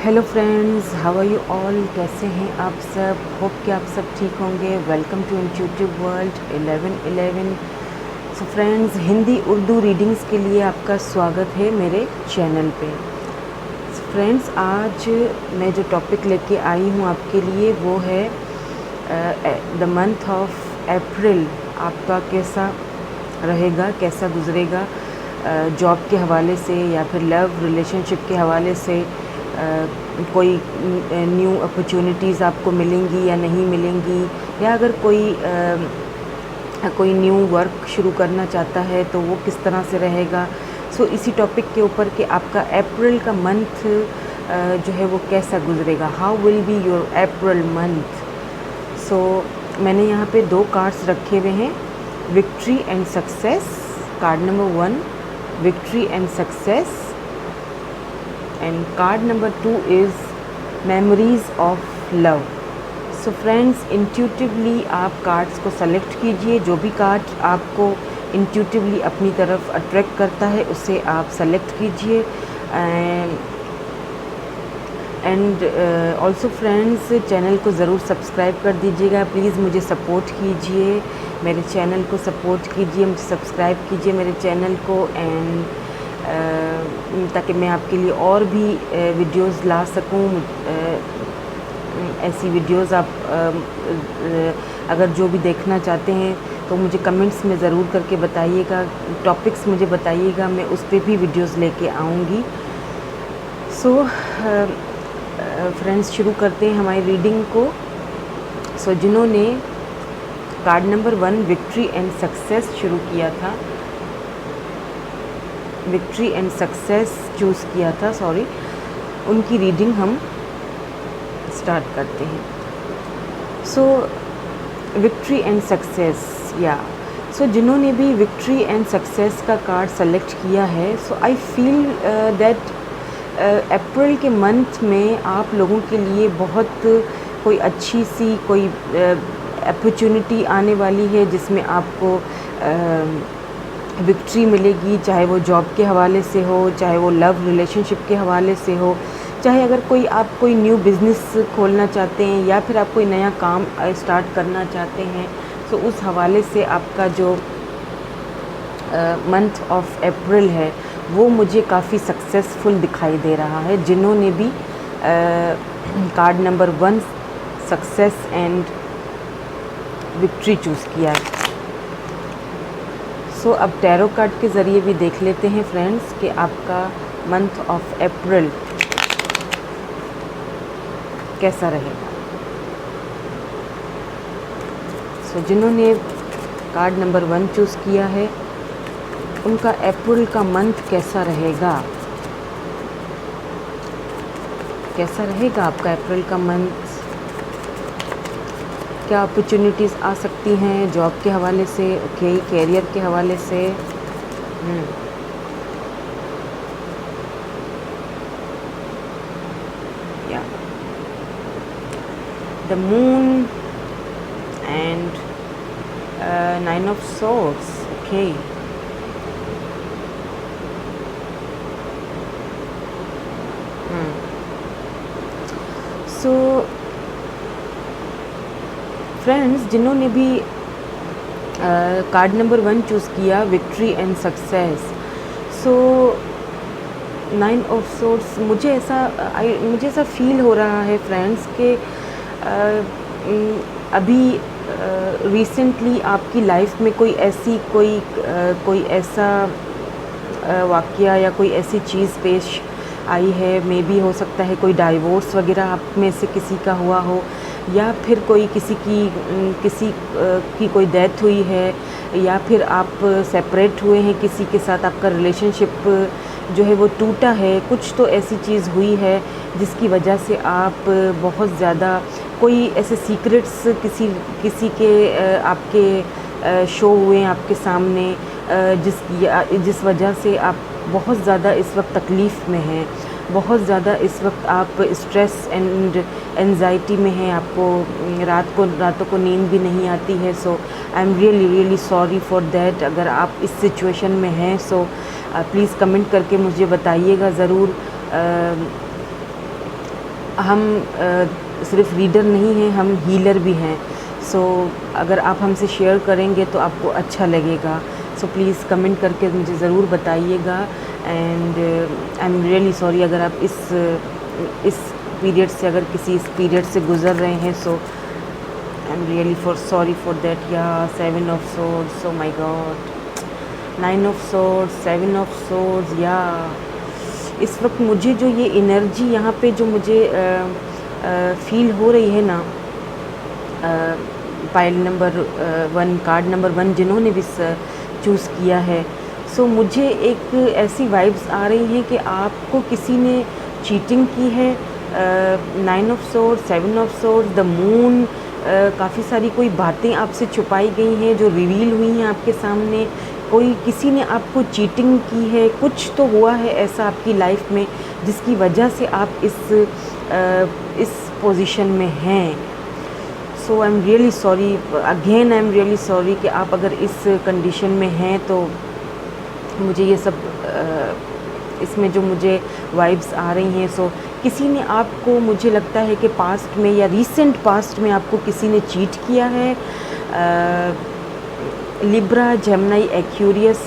Hello friends, how are you all. कैसे हैं आप सब? होप कि आप सब ठीक होंगे। Welcome to intuitive world 1111। So friends, Hindi Urdu readings के लिए आपका स्वागत है मेरे चैनल पे। फ्रेंड्स, आज मैं जो टॉपिक लेके आई हूँ आपके लिए वो है द मंथ ऑफ अप्रैल आपका कैसा रहेगा, कैसा गुजरेगा, जॉब के हवाले से या फिर लव रिलेशनशिप के हवाले से। कोई न्यू अपॉर्चुनिटीज़ आपको मिलेंगी या नहीं मिलेंगी, या अगर कोई न्यू वर्क शुरू करना चाहता है तो वो किस तरह से रहेगा। सो इसी टॉपिक के ऊपर कि आपका अप्रैल का मंथ जो है वो कैसा गुजरेगा, how will be your April month. So मैंने यहाँ पे 2 कार्ड्स रखे हुए हैं, victory and success. Card number 1 victory and success, and card number 2 is memories of love. So friends, intuitively आप कार्ड्स को सेलेक्ट कीजिए। जो भी कार्ड आपको intuitively अपनी तरफ अट्रैक्ट करता है उसे आप सेलेक्ट कीजिए। एंड ऑल्सो फ्रेंड्स, चैनल को ज़रूर सब्सक्राइब कर दीजिएगा। प्लीज़ मुझे सपोर्ट कीजिए, मेरे चैनल को सपोर्ट कीजिए, मुझे सब्सक्राइब कीजिए मेरे चैनल को, एंड ताकि मैं आपके लिए और भी वीडियोस ला सकूं। ऐसी वीडियोस आप अगर जो भी देखना चाहते हैं तो मुझे कमेंट्स में ज़रूर करके बताइएगा, टॉपिक्स मुझे बताइएगा, मैं उस पर भी वीडियोस लेके आऊँगी। सो फ्रेंड्स, शुरू करते हैं हमारी रीडिंग को। सो जिन्होंने card number 1 victory and success शुरू किया था, विक्ट्री एंड सक्सेस चूज़ किया था, सॉरी, उनकी रीडिंग हम स्टार्ट करते हैं। सो विक्ट्री एंड सक्सेस, या सो जिन्होंने भी विक्ट्री एंड सक्सेस का कार्ड सेलेक्ट किया है, सो आई फील दैट अप्रैल के मंथ में आप लोगों के लिए बहुत कोई अच्छी सी कोई अपॉर्चुनिटी आने वाली है जिसमें आपको विक्ट्री मिलेगी, चाहे वो जॉब के हवाले से हो, चाहे वो लव रिलेशनशिप के हवाले से हो, चाहे अगर आप कोई न्यू बिज़नेस खोलना चाहते हैं या फिर आप कोई नया काम स्टार्ट करना चाहते हैं, तो उस हवाले से आपका जो मंथ ऑफ अप्रैल है वो मुझे काफ़ी सक्सेसफुल दिखाई दे रहा है। जिन्होंने भी card number 1 success and victory choose किया है। सो अब टैरो कार्ड के ज़रिए भी देख लेते हैं फ्रेंड्स कि आपका मंथ ऑफ अप्रैल कैसा रहेगा। सो जिन्होंने कार्ड नंबर 1 चूज़ किया है उनका अप्रैल का मंथ कैसा रहेगा, कैसा रहेगा आपका अप्रैल का मंथ। क्या अपॉर्चुनिटीज़ आ सकती हैं जॉब के हवाले से, ओके, कैरियर के हवाले से। या the moon and 9 of swords, okay. So friends, जिन्होंने भी कार्ड नंबर 1 चूज़ किया, victory and success, so 9 of swords, मुझे ऐसा फील हो रहा है फ्रेंड्स कि अभी रिसेंटली आपकी लाइफ में कोई ऐसा वाक़या या कोई ऐसी चीज़ पेश आई है। मे बी हो सकता है कोई डाइवोर्स वगैरह आप में से किसी का हुआ हो, या फिर कोई किसी की कोई डेथ हुई है, या फिर आप सेपरेट हुए हैं किसी के साथ, आपका रिलेशनशिप जो है वो टूटा है। कुछ तो ऐसी चीज़ हुई है जिसकी वजह से आप बहुत ज़्यादा कोई ऐसे सीक्रेट्स किसी के आपके शो हुए हैं आपके सामने, जिस वजह से आप बहुत ज़्यादा इस वक्त तकलीफ़ में हैं, बहुत ज़्यादा इस वक्त आप स्ट्रेस एंड एंजाइटी में हैं, आपको रातों को नींद भी नहीं आती है। So I am really sorry for that. अगर आप इस सिचुएशन में हैं सो प्लीज़ कमेंट करके मुझे बताइएगा ज़रूर हम सिर्फ रीडर नहीं हैं, हम हीलर भी हैं। सो अगर आप हमसे शेयर करेंगे तो आपको अच्छा लगेगा। सो प्लीज़ कमेंट करके मुझे ज़रूर बताइएगा। And I am really sorry अगर आप इस पीरियड से, अगर किसी इस पीरियड से गुज़र रहे हैं, so I am really sorry for that. या 7 of swords, oh my god, 9 of swords, 7 of swords. या इस वक्त मुझे जो ये एनर्जी यहाँ पे जो मुझे फील हो रही है ना, पाइल नंबर 1, कार्ड नंबर 1 जिन्होंने भी चूज़ किया है, सो मुझे एक ऐसी वाइब्स आ रही हैं कि आपको किसी ने चीटिंग की है। 9 of swords, 7 of swords, the moon, काफ़ी सारी कोई बातें आपसे छुपाई गई हैं जो रिवील हुई हैं आपके सामने। कोई किसी ने आपको चीटिंग की है, कुछ तो हुआ है ऐसा आपकी लाइफ में जिसकी वजह से आप इस पोजीशन में हैं। So I am really sorry, again I am really sorry कि आप अगर इस कंडीशन में हैं। तो मुझे ये सब इसमें जो मुझे वाइब्स आ रही हैं, सो किसी ने आपको, मुझे लगता है कि पास्ट में या रीसेंट पास्ट में आपको किसी ने चीट किया है। लिब्रा, जेमिनी, एक्वेरियस,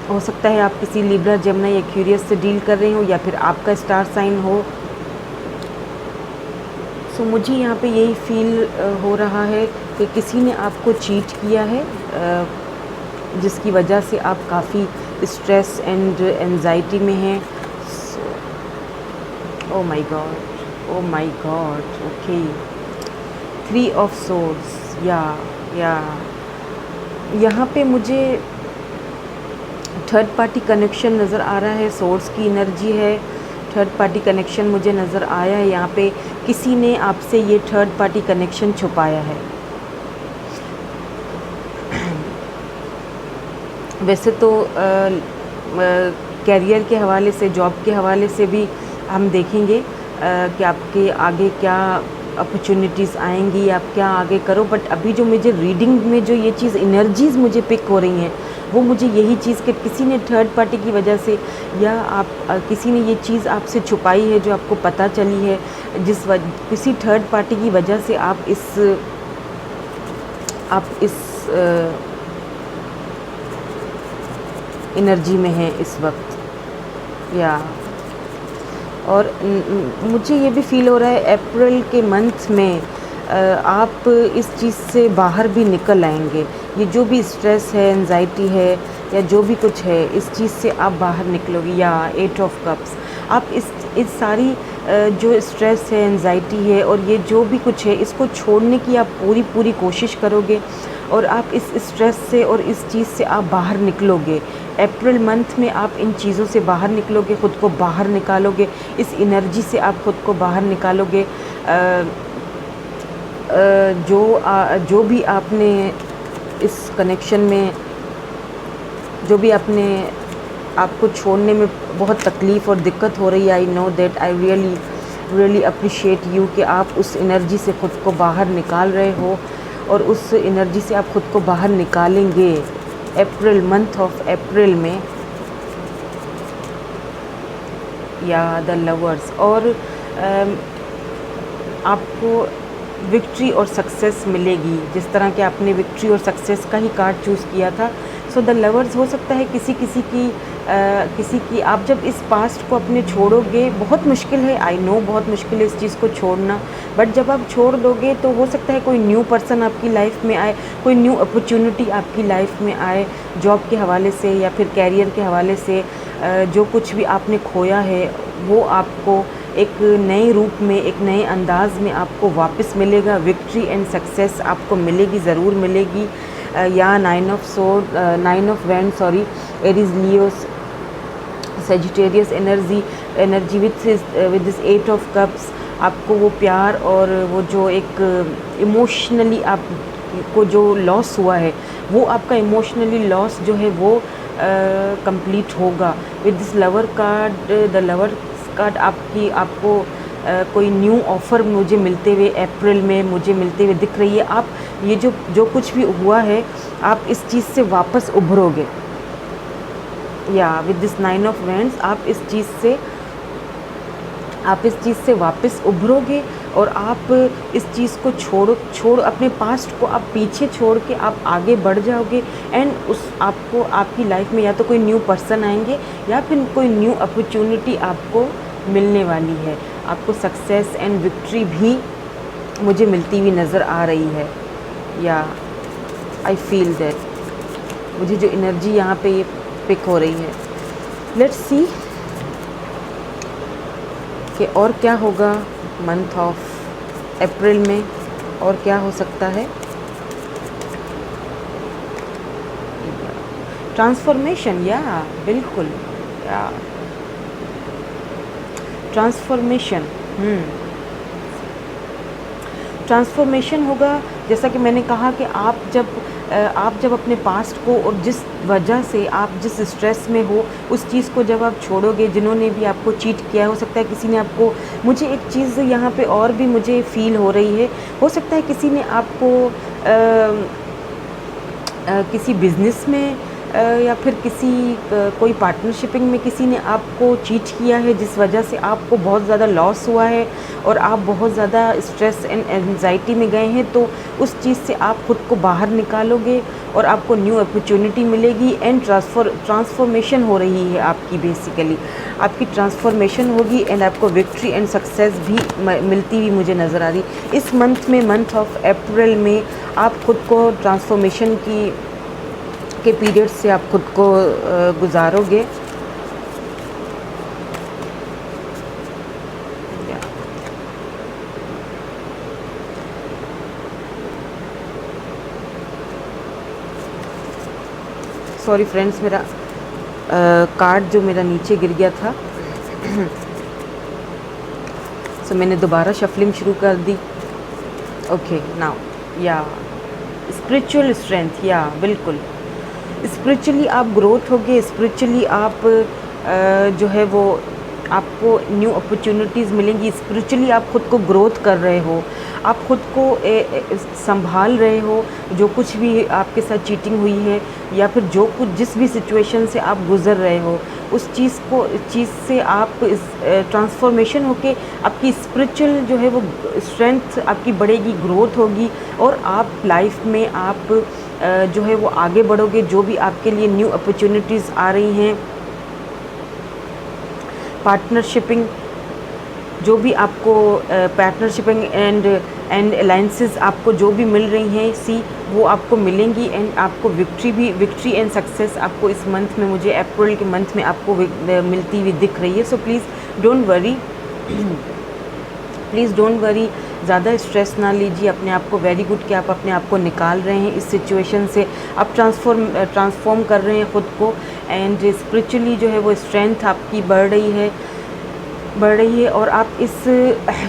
हो सकता है आप किसी लिब्रा, जेमिनी, एक्वेरियस से डील कर रहे हो या फिर आपका स्टार साइन हो। सो मुझे यहाँ पे यही फील हो रहा है कि किसी ने आपको चीट किया है, जिसकी वजह से आप काफ़ी स्ट्रेस एंड एंजाइटी में हैं। ओ my God, O my God, okay. 3 of swords, या यहाँ पे मुझे थर्ड पार्टी कनेक्शन नज़र आ रहा है। सोर्स की एनर्जी है, थर्ड पार्टी कनेक्शन मुझे नज़र आया है। यहाँ पे किसी ने आपसे ये थर्ड पार्टी कनेक्शन छुपाया है। वैसे तो कैरियर के हवाले से, जॉब के हवाले से भी हम देखेंगे कि आपके आगे क्या अपॉर्चुनिटीज़ आएंगी, आप क्या आगे करो। बट अभी जो मुझे रीडिंग में जो ये चीज़ एनर्जीज़ मुझे पिक हो रही हैं, वो मुझे यही चीज़ कि किसी ने थर्ड पार्टी की वजह से, या आप किसी ने ये चीज़ आपसे छुपाई है जो आपको पता चली है, किसी थर्ड पार्टी की वजह से आप इस एनर्जी में हैं इस वक्त। या और मुझे ये भी फील हो रहा है अप्रैल के मंथ में आप इस चीज़ से बाहर भी निकल आएंगे। ये जो भी स्ट्रेस है, एंजाइटी है, या जो भी कुछ है, इस चीज़ से आप बाहर निकलोगे। या 8 ऑफ कप्स, आप इस सारी जो स्ट्रेस है, एंजाइटी है और ये जो भी कुछ है, इसको छोड़ने की आप पूरी कोशिश करोगे और आप इस स्ट्रेस से और इस चीज़ से आप बाहर निकलोगे। अप्रैल मंथ में आप इन चीज़ों से बाहर निकलोगे, ख़ुद को बाहर निकालोगे, इस एनर्जी से आप ख़ुद को बाहर निकालोगे। जो भी आपने इस कनेक्शन में, जो भी आपको छोड़ने में बहुत तकलीफ़ और दिक्कत हो रही है, I know that, I really appreciate you कि आप उस एनर्जी से ख़ुद को बाहर निकाल रहे हो और उस एनर्जी से आप ख़ुद को बाहर निकालेंगे अप्रैल, मंथ ऑफ अप्रैल में। या द लवर्स, और आपको विक्ट्री और सक्सेस मिलेगी, जिस तरह के आपने विक्ट्री और सक्सेस का ही कार्ड चूज़ किया था। सो द लवर्स, हो सकता है किसी की आप जब इस पास्ट को अपने छोड़ोगे, बहुत मुश्किल है, आई नो बहुत मुश्किल है इस चीज़ को छोड़ना, बट जब आप छोड़ दोगे तो हो सकता है कोई न्यू पर्सन आपकी लाइफ में आए, कोई न्यू अपॉर्चुनिटी आपकी लाइफ में आए, जॉब के हवाले से या फिर कैरियर के हवाले से। जो कुछ भी आपने खोया है वो आपको एक नए रूप में, एक नए अंदाज में आपको वापस मिलेगा। विक्ट्री एंड सक्सेस आपको मिलेगी, ज़रूर मिलेगी। या 9 of wand, sorry, Aries, Leo, Sagittarius energy with this 8 of cups, आपको वो प्यार और वो जो एक इमोशनली आपको जो लॉस हुआ है, वो आपका इमोशनली लॉस जो है वो कंप्लीट होगा। With this lover card, the lover card, आपको कोई न्यू ऑफ़र मुझे मिलते हुए अप्रैल में मुझे मिलते हुए दिख रही है। आप ये जो कुछ भी हुआ है, आप इस चीज़ से वापस उभरोगे। या विद दिस 9 ऑफ वैंड्स, आप इस चीज़ से आप इस चीज़ से वापस उभरोगे और आप इस चीज़ को छोड़ अपने पास्ट को आप पीछे छोड़ के आप आगे बढ़ जाओगे। एंड उस आपको आपकी लाइफ में या तो कोई न्यू पर्सन आएंगे या फिर कोई न्यू अपॉर्चुनिटी आपको मिलने वाली है। आपको सक्सेस एंड विक्ट्री भी मुझे मिलती हुई नज़र आ रही है। या आई फील दैट मुझे जो एनर्जी यहाँ पे ये पिक हो रही है। लेट्स सी कि और क्या होगा मंथ ऑफ अप्रैल में, और क्या हो सकता है। ट्रांसफॉर्मेशन, या बिल्कुल, या ट्रांसफॉर्मेशन, ट्रांसफॉर्मेशन होगा। जैसा कि मैंने कहा कि आप जब अपने पास्ट को और जिस वजह से आप जिस स्ट्रेस में हो उस चीज़ को जब आप छोड़ोगे, जिन्होंने भी आपको चीट किया, हो सकता है किसी ने आपको, मुझे एक चीज़ यहाँ पे और भी मुझे फ़ील हो रही है, हो सकता है किसी ने आपको किसी बिज़नेस में या फिर कोई पार्टनरशिपिंग में किसी ने आपको चीट किया है, जिस वजह से आपको बहुत ज़्यादा लॉस हुआ है और आप बहुत ज़्यादा स्ट्रेस एंड एंजाइटी में गए हैं। तो उस चीज़ से आप खुद को बाहर निकालोगे और आपको न्यू अपॉर्चुनिटी मिलेगी एंड ट्रांसफॉर्मेशन हो रही है आपकी। बेसिकली आपकी ट्रांसफॉर्मेशन होगी एंड आपको विक्ट्री एंड सक्सेस भी मिलती हुई मुझे नज़र आ रही। इस मंथ में, मंथ ऑफ अप्रैल में, आप खुद को ट्रांसफॉर्मेशन के पीरियड से आप खुद को गुजारोगे। सॉरी फ्रेंड्स, मेरा कार्ड जो मेरा नीचे गिर गया था सो मैंने दोबारा शफलिंग शुरू कर दी। ओके नाउ, या स्पिरिचुअल स्ट्रेंथ, या बिल्कुल स्पिरिचुअली आप ग्रोथ होगे। स्पिरिचुअली आप जो है वो आपको न्यू अपॉर्चुनिटीज़ मिलेंगी। स्पिरिचुअली आप खुद को ग्रोथ कर रहे हो, आप खुद को संभाल रहे हो। जो कुछ भी आपके साथ चीटिंग हुई है या फिर जो कुछ जिस भी सिचुएशन से आप गुज़र रहे हो, उस चीज़ से आप इस ट्रांसफॉर्मेशन होके आपकी स्पिरिचुअल जो है वो स्ट्रेंथ आपकी बढ़ेगी, ग्रोथ होगी और आप लाइफ में आप जो है वो आगे बढ़ोगे। जो भी आपके लिए न्यू अपॉर्चुनिटीज़ आ रही हैं, पार्टनरशिपिंग, जो भी आपको पार्टनरशिपिंग एंड अलाइंसेस आपको जो भी मिल रही हैं, वो आपको मिलेंगी एंड आपको विक्ट्री एंड सक्सेस आपको इस मंथ में, मुझे अप्रैल के मंथ में आपको मिलती हुई दिख रही है। So please don't worry, please don't worry, ज़्यादा स्ट्रेस ना लीजिए अपने आप को। वेरी गुड कि आप अपने आप को निकाल रहे हैं इस सिचुएशन से, आप ट्रांसफॉर्म कर रहे हैं खुद को एंड स्पिरिचुअली जो है वो स्ट्रेंथ आपकी बढ़ रही है और आप इस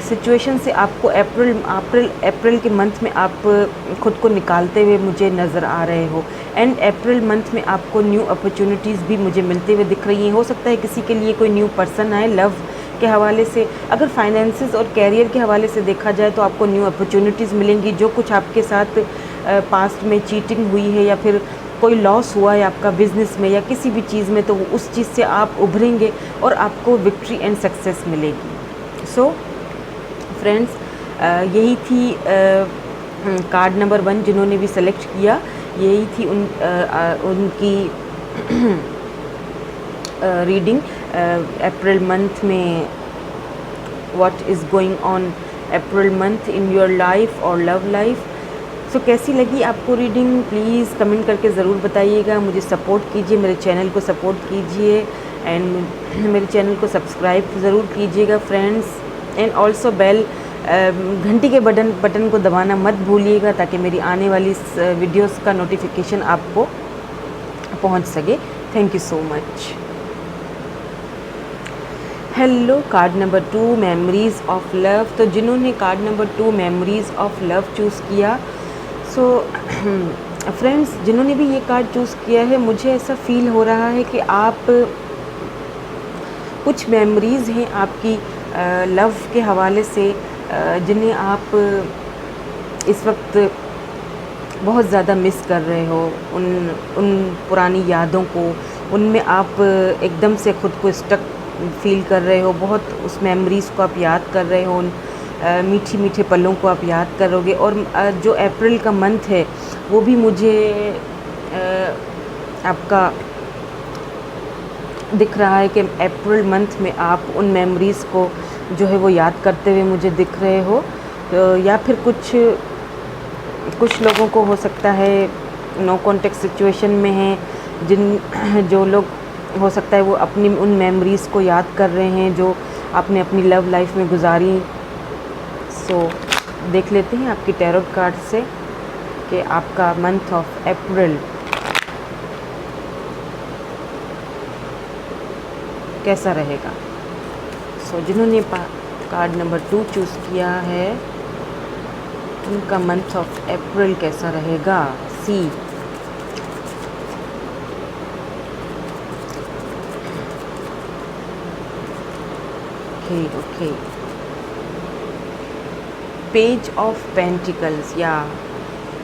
सिचुएशन से आपको अप्रैल के मंथ में आप खुद को निकालते हुए मुझे नज़र आ रहे हो एंड अप्रैल मंथ में आपको न्यू अपॉर्चुनिटीज़ भी मुझे मिलते हुए दिख रही हैं। हो सकता है किसी के लिए कोई न्यू पर्सन आए लव के हवाले से। अगर फाइनेंसेस और कैरियर के हवाले से देखा जाए तो आपको न्यू अपॉर्चुनिटीज़ मिलेंगी। जो कुछ आपके साथ पास्ट में चीटिंग हुई है या फिर कोई लॉस हुआ है आपका बिज़नेस में या किसी भी चीज़ में, तो उस चीज़ से आप उभरेंगे और आपको विक्ट्री एंड सक्सेस मिलेगी। सो फ्रेंड्स, यही थी कार्ड नंबर 1 जिन्होंने भी सेलेक्ट किया, यही थी उनकी रीडिंग अप्रैल मंथ में। What is going on April month in your life और लव लाइफ। सो कैसी लगी आपको रीडिंग, प्लीज़ कमेंट करके ज़रूर बताइएगा। मुझे सपोर्ट कीजिए, मेरे चैनल को सपोर्ट कीजिए एंड मेरे चैनल को सब्सक्राइब ज़रूर कीजिएगा फ्रेंड्स। एंड ऑल्सो बेल घंटी के बटन को दबाना मत भूलिएगा ताकि मेरी आने वाली वीडियोस का नोटिफिकेशन आपको पहुंच सके। Thank you so much. Hello, card number 2 memories of love. तो जिन्होंने card number 2 memories of love choose किया, सो फ्रेंड्स जिन्होंने भी ये कार्ड चूज़ किया है, मुझे ऐसा फील हो रहा है कि आप कुछ मेमोरीज़ हैं आपकी लव के हवाले से जिन्हें आप इस वक्त बहुत ज़्यादा मिस कर रहे हो। उन पुरानी यादों को, उनमें आप एकदम से खुद को स्टक फ़ील कर रहे हो, बहुत उस मेमोरीज़ को आप याद कर रहे हो, उन मीठे मीठे पलों को आप याद करोगे। और जो अप्रैल का मंथ है वो भी मुझे आपका दिख रहा है कि अप्रैल मंथ में आप उन मेमोरीज़ को जो है वो याद करते हुए मुझे दिख रहे हो। या फिर कुछ लोगों को हो सकता है नो कॉन्टेक्ट सिचुएशन में हैं, जो लोग हो सकता है वो अपनी उन मेमोरीज़ को याद कर रहे हैं जो आपने अपनी लव लाइफ में गुजारी। सो देख लेते हैं आपकी टैरोट कार्ड से कि आपका मंथ ऑफ अप्रैल कैसा रहेगा। सो जिन्होंने कार्ड नंबर 2 चूज़ किया है उनका मंथ ऑफ अप्रैल कैसा रहेगा। सी ओके पेज ऑफ पेंटिकल्स, या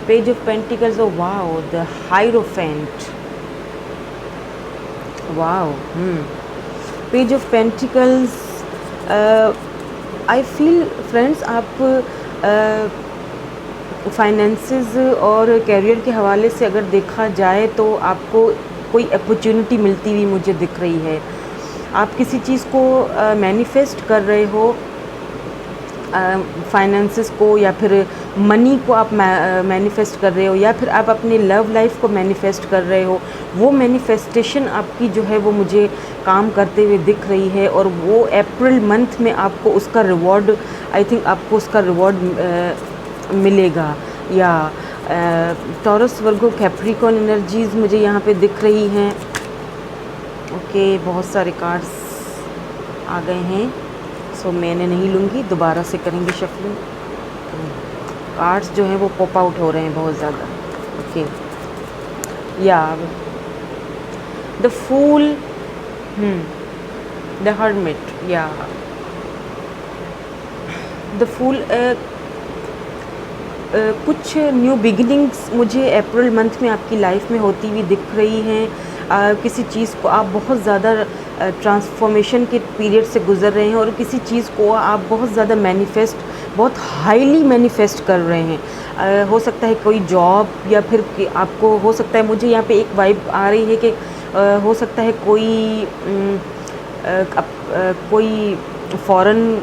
page of pentacles. Oh wow, the hierophant, wow. Page of pentacles, I feel friends आप फाइनेंसेस और करियर के हवाले से अगर देखा जाए तो आपको कोई अपॉर्चुनिटी मिलती हुई मुझे दिख रही है। आप किसी चीज़ को मैनिफेस्ट कर रहे हो, फाइनेंसेस को या फिर मनी को आप मैनिफेस्ट कर रहे हो, या फिर आप अपनी लव लाइफ को मैनिफेस्ट कर रहे हो। वो मैनिफेस्टेशन आपकी जो है वो मुझे काम करते हुए दिख रही है, और वो अप्रैल मंथ में आपको उसका रिवॉर्ड, आई थिंक आपको उसका रिवॉर्ड मिलेगा। या टॉरस, वर्गो, कैप्रिकॉर्न एनर्जीज़ मुझे यहाँ पे दिख रही हैं। ओके, बहुत सारे कार्ड्स आ गए हैं। सो मैंने नहीं लूँगी, दोबारा से करेंगे शफलिंग। कार्ड्स जो हैं वो पॉप आउट हो रहे हैं बहुत ज़्यादा। ओके, या द फूल, द हर्मिट, या द फूल। कुछ न्यू बिगिनिंग्स मुझे अप्रैल मंथ में आपकी लाइफ में होती हुई दिख रही हैं। किसी चीज़ को आप बहुत ज़्यादा ट्रांसफॉर्मेशन के पीरियड से गुज़र रहे हैं, और किसी चीज़ को आप बहुत ज़्यादा बहुत हाईली मैनिफेस्ट कर रहे हैं। हो सकता है कोई जॉब, या फिर आपको हो सकता है, मुझे यहाँ पे एक वाइब आ रही है कि हो सकता है कोई फॉरेन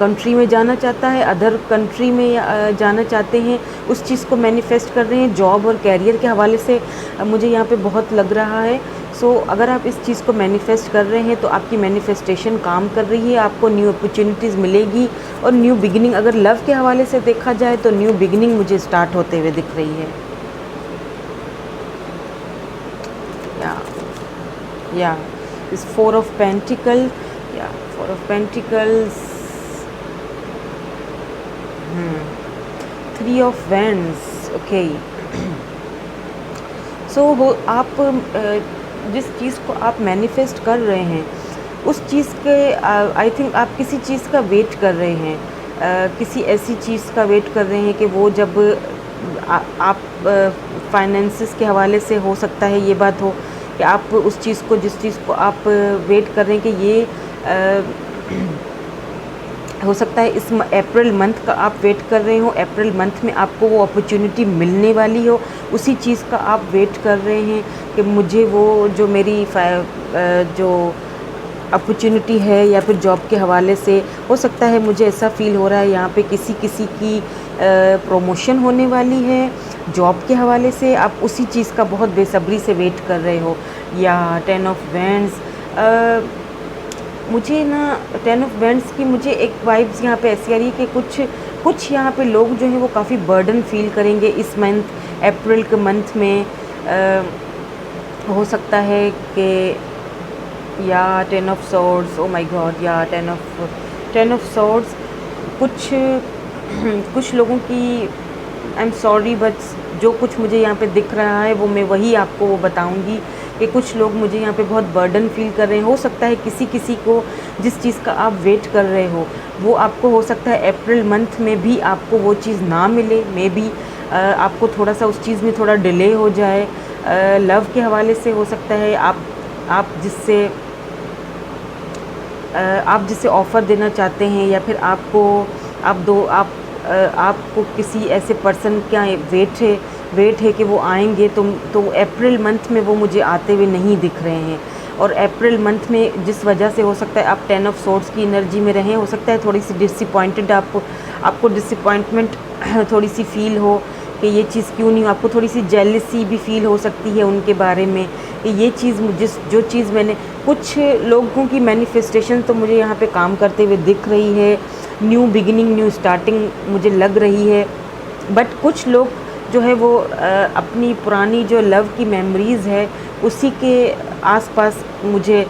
कंट्री में जाना चाहता है, अदर कंट्री में जाना चाहते हैं, उस चीज़ को मैनिफेस्ट कर रहे हैं। जॉब और कैरियर के हवाले से मुझे यहाँ पे बहुत लग रहा है। सो अगर आप इस चीज़ को मैनिफेस्ट कर रहे हैं तो आपकी मैनिफेस्टेशन काम कर रही है, आपको न्यू अपॉर्चुनिटीज़ मिलेगी। और न्यू बिगिनिंग, अगर लव के हवाले से देखा जाए तो न्यू बिगिनिंग मुझे स्टार्ट होते हुए दिख रही है। या इस 4 ऑफ पेंटिकल, या 4 of pentacles, 3 of wands. Okay, so वो आप जिस चीज़ को आप मैनिफेस्ट कर रहे हैं उस चीज़ के आई थिंक आप किसी चीज़ का वेट कर रहे हैं। किसी ऐसी चीज़ का वेट कर रहे हैं कि वो जब आप फाइनेंसेस के हवाले से हो सकता है ये बात हो कि आप उस चीज़ को, जिस चीज़ को आप वेट कर रहे हैं कि ये हो सकता है इस अप्रैल मंथ का आप वेट कर रहे हो, अप्रैल मंथ में आपको वो अपॉर्चुनिटी मिलने वाली हो, उसी चीज़ का आप वेट कर रहे हैं कि मुझे वो जो मेरी जो अपॉर्चुनिटी है, या फिर जॉब के हवाले से हो सकता है, मुझे ऐसा फ़ील हो रहा है यहाँ पे किसी की प्रमोशन होने वाली है। जॉब के हवाले से आप उसी चीज़ का बहुत बेसब्री से वेट कर रहे हो। या 10 ऑफ वैंड्स, मुझे ना 10 ऑफ वैंड्स की मुझे एक वाइब्स यहाँ पे ऐसी आ रही है कि कुछ यहाँ पे लोग जो हैं वो काफ़ी बर्डन फील करेंगे इस मंथ, अप्रैल के मंथ में। हो सकता है कि या 10 of swords, O my God, या 10 ऑफ सॉर्ड्स, कुछ लोगों की, आई एम सॉरी बट जो कुछ मुझे यहाँ पे दिख रहा है वो मैं वही आपको वो बताऊँगी कि कुछ लोग मुझे यहाँ पे बहुत बर्डन फील कर रहे हैं। हो सकता है किसी को जिस चीज़ का आप वेट कर रहे हो वो आपको हो सकता है अप्रैल मंथ में भी आपको वो चीज़ ना मिले, मे बी आपको थोड़ा सा उस चीज़ में थोड़ा डिले हो जाए। लव के हवाले से हो सकता है आप जिससे आप जिसे ऑफ़र देना चाहते हैं या फिर आपको किसी ऐसे पर्सन का वेट है कि वो आएंगे, तो अप्रैल मंथ में वो मुझे आते हुए नहीं दिख रहे हैं। और अप्रैल मंथ में जिस वजह से हो सकता है आप 10 ऑफ सोर्ड्स की एनर्जी में रहें, हो सकता है थोड़ी सी डिसअपॉइंटेड आपको डिसअपॉइंटमेंट थोड़ी सी फील हो कि ये चीज़ क्यों नहीं, आपको थोड़ी सी जेलसी भी फील हो सकती है उनके बारे में कि ये चीज़ जो चीज़ मैंने, कुछ लोगों की मैनिफेस्टेशन तो मुझे यहाँ पे काम करते हुए दिख रही है, न्यू बिगिनिंग, न्यू स्टार्टिंग मुझे लग रही है। बट कुछ लोग जो है वो अपनी पुरानी जो लव की मेमोरीज़ है उसी के आसपास मुझे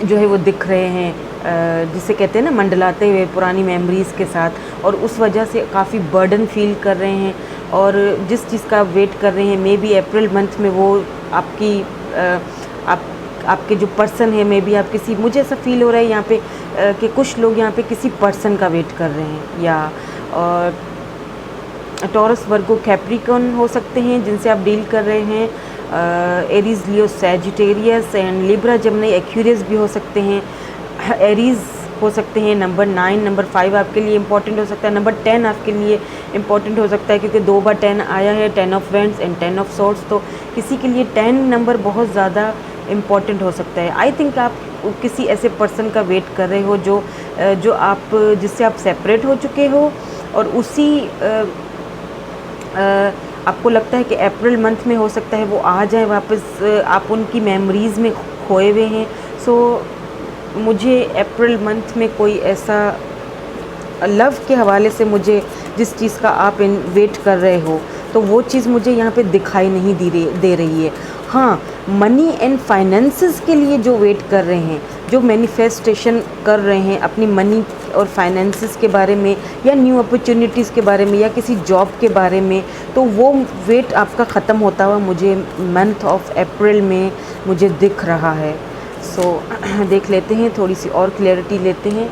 जो है वो दिख रहे हैं, जिसे कहते हैं ना मंडलाते हुए पुरानी मेमोरीज़ के साथ, और उस वजह से काफ़ी बर्डन फील कर रहे हैं। और जिस चीज़ का वेट कर रहे हैं, मे बी अप्रैल मंथ में वो आपके जो पर्सन है, मे बी आप किसी, मुझे ऐसा फील हो रहा है यहाँ पे कि कुछ लोग यहाँ पे किसी पर्सन का वेट कर रहे हैं, या और टॉरस, वर्गो, कैप्रिकॉर्न हो सकते हैं जिनसे आप डील कर रहे हैं। Aries, Leo, Sagittarius and Libra, जमनी, एक्यूरियस भी हो सकते हैं। एरीज हो सकते हैं। नंबर 9, नंबर 5 आपके लिए इंपॉर्टेंट हो सकता है। नंबर 10 आपके लिए इंपॉर्टेंट हो सकता है क्योंकि 2 बार 10 आया है, 10 of vends and 10 of swords, तो किसी के लिए 10 नंबर बहुत ज़्यादा इम्पॉर्टेंट हो सकता है। आई थिंक आप किसी ऐसे पर्सन का वेट कर रहे हो जो जिससे आप सेपरेट हो चुके हो, और उसी आपको लगता है कि अप्रैल मंथ में हो सकता है वो आ जाए वापस, आप उनकी मेमोरीज़ में खोए हुए हैं। सो मुझे अप्रैल मंथ में कोई ऐसा लव के हवाले से मुझे जिस चीज़ का आप वेट कर रहे हो, तो वो चीज़ मुझे यहाँ पे दिखाई नहीं दे रही है। हाँ, मनी एंड फाइनेंसेस के लिए जो वेट कर रहे हैं, जो मैनिफेस्टेशन कर रहे हैं अपनी मनी और फाइनेंसेस के बारे में, या न्यू अपॉर्चुनिटीज़ के बारे में, या किसी जॉब के बारे में, तो वो वेट आपका ख़त्म होता हुआ मुझे मंथ ऑफ अप्रैल में मुझे दिख रहा है। सो देख लेते हैं, थोड़ी सी और क्लैरिटी लेते हैं।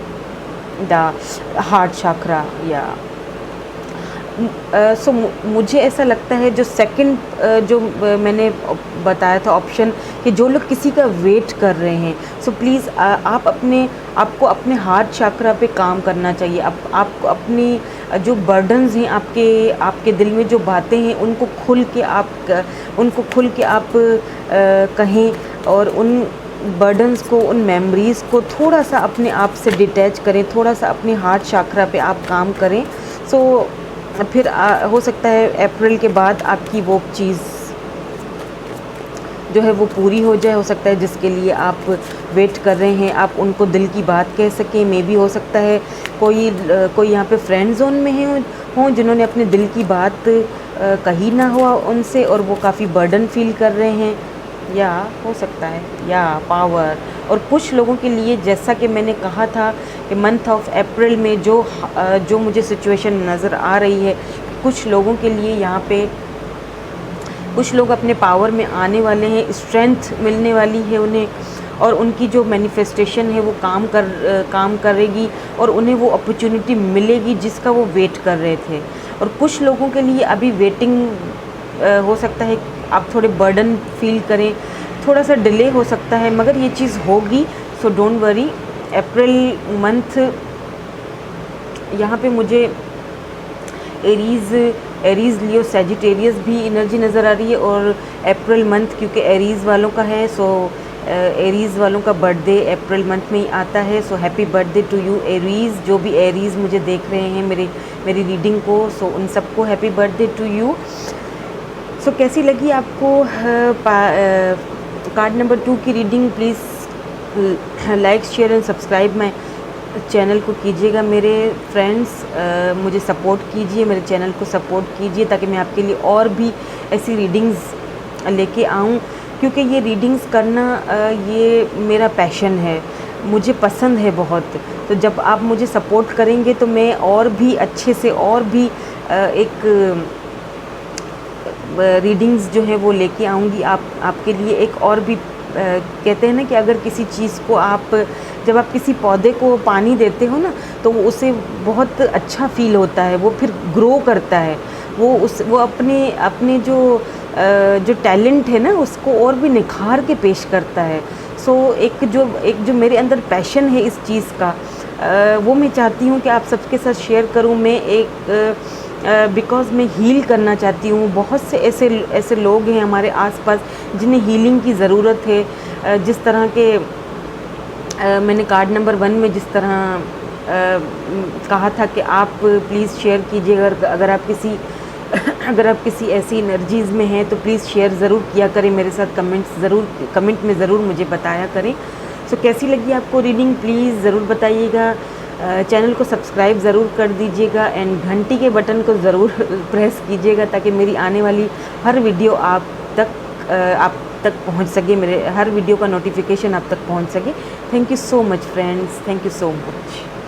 द हार्ट चक्रा, या सो मुझे ऐसा लगता है जो सेकंड जो मैंने बताया था ऑप्शन, कि जो लोग किसी का वेट कर रहे हैं, सो प्लीज़ आपको अपने हार्ट चक्रा पे काम करना चाहिए। आपको अपनी जो बर्डन्स हैं, आपके दिल में जो बातें हैं, उनको खुल के आप कहें, और उन बर्डन्स को, उन मेमोरीज़ को थोड़ा सा अपने आप से डिटैच करें, थोड़ा सा अपने हार्ट चक्रा पे आप काम करें। सो फिर हो सकता है अप्रैल के बाद आपकी वो चीज़ जो है वो पूरी हो जाए। हो सकता है जिसके लिए आप वेट कर रहे हैं, आप उनको दिल की बात कह सकें। मे भी हो सकता है कोई यहाँ पे फ्रेंड जोन में हों जिन्होंने अपने दिल की बात कही ना हो उनसे, और वो काफ़ी बर्डन फील कर रहे हैं, या हो सकता है या पावर। और कुछ लोगों के लिए, जैसा कि मैंने कहा था कि मंथ ऑफ अप्रैल में जो मुझे सिचुएशन नज़र आ रही है, कुछ लोगों के लिए यहाँ पे कुछ लोग अपने पावर में आने वाले हैं, स्ट्रेंथ मिलने वाली है उन्हें, और उनकी जो मैनिफेस्टेशन है वो काम करेगी, और उन्हें वो अपॉर्चुनिटी मिलेगी जिसका वो वेट कर रहे थे। और कुछ लोगों के लिए अभी वेटिंग हो सकता है, आप थोड़े बर्डन फील करें, थोड़ा सा डिले हो सकता है, मगर ये चीज़ होगी। So don't worry. April month यहाँ पे मुझे एरीज़, लियो, सैजिटेरियस भी एनर्जी नज़र आ रही है। और अप्रैल मंथ क्योंकि एरीज़ वालों का है, सो एरीज़ वालों का बर्थडे अप्रैल मंथ में ही आता है। So happy birthday to you Aries. जो भी एरीज़ मुझे देख रहे हैं मेरी रीडिंग को, सो उन सबको हैप्पी बर्थडे टू यू। सो कैसी लगी आपको कार्ड नंबर 2 की reading? Please like, share and subscribe my channel को कीजिएगा मेरे फ्रेंड्स। मुझे सपोर्ट कीजिए, मेरे चैनल को सपोर्ट कीजिए, ताकि मैं आपके लिए और भी ऐसी रीडिंग्स लेके आऊँ, क्योंकि ये रीडिंग्स करना ये मेरा पैशन है, मुझे पसंद है बहुत। तो जब आप मुझे सपोर्ट करेंगे तो मैं और भी अच्छे से, और भी एक रीडिंग्स जो है वो लेके आऊँगी आपके लिए। एक और भी कहते हैं ना कि अगर किसी चीज़ को जब आप किसी पौधे को पानी देते हो ना, तो उसे बहुत अच्छा फील होता है, वो फिर ग्रो करता है, वो अपने जो टैलेंट है ना उसको और भी निखार के पेश करता है। सो एक जो मेरे अंदर पैशन है इस चीज़ का, वो मैं चाहती हूँ कि आप सबके साथ शेयर करूँ। मैं एक बिकॉज़ मैं हील करना चाहती हूँ। बहुत से ऐसे लोग हैं हमारे आसपास जिन्हें हीलिंग की ज़रूरत है। जिस तरह के मैंने कार्ड नंबर 1 में जिस तरह कहा था कि आप प्लीज़ शेयर कीजिए, अगर आप किसी अगर आप किसी ऐसी एनर्जीज़ में हैं तो प्लीज़ शेयर ज़रूर किया करें मेरे साथ, कमेंट में ज़रूर मुझे बताया करें। सो कैसी लगी आपको रीडिंग प्लीज़ ज़रूर बताइएगा। चैनल को सब्सक्राइब ज़रूर कर दीजिएगा एंड घंटी के बटन को ज़रूर प्रेस कीजिएगा ताकि मेरी आने वाली हर वीडियो आप तक पहुंच सके, मेरे हर वीडियो का नोटिफिकेशन आप तक पहुंच सके। Thank you so much friends, thank you so much.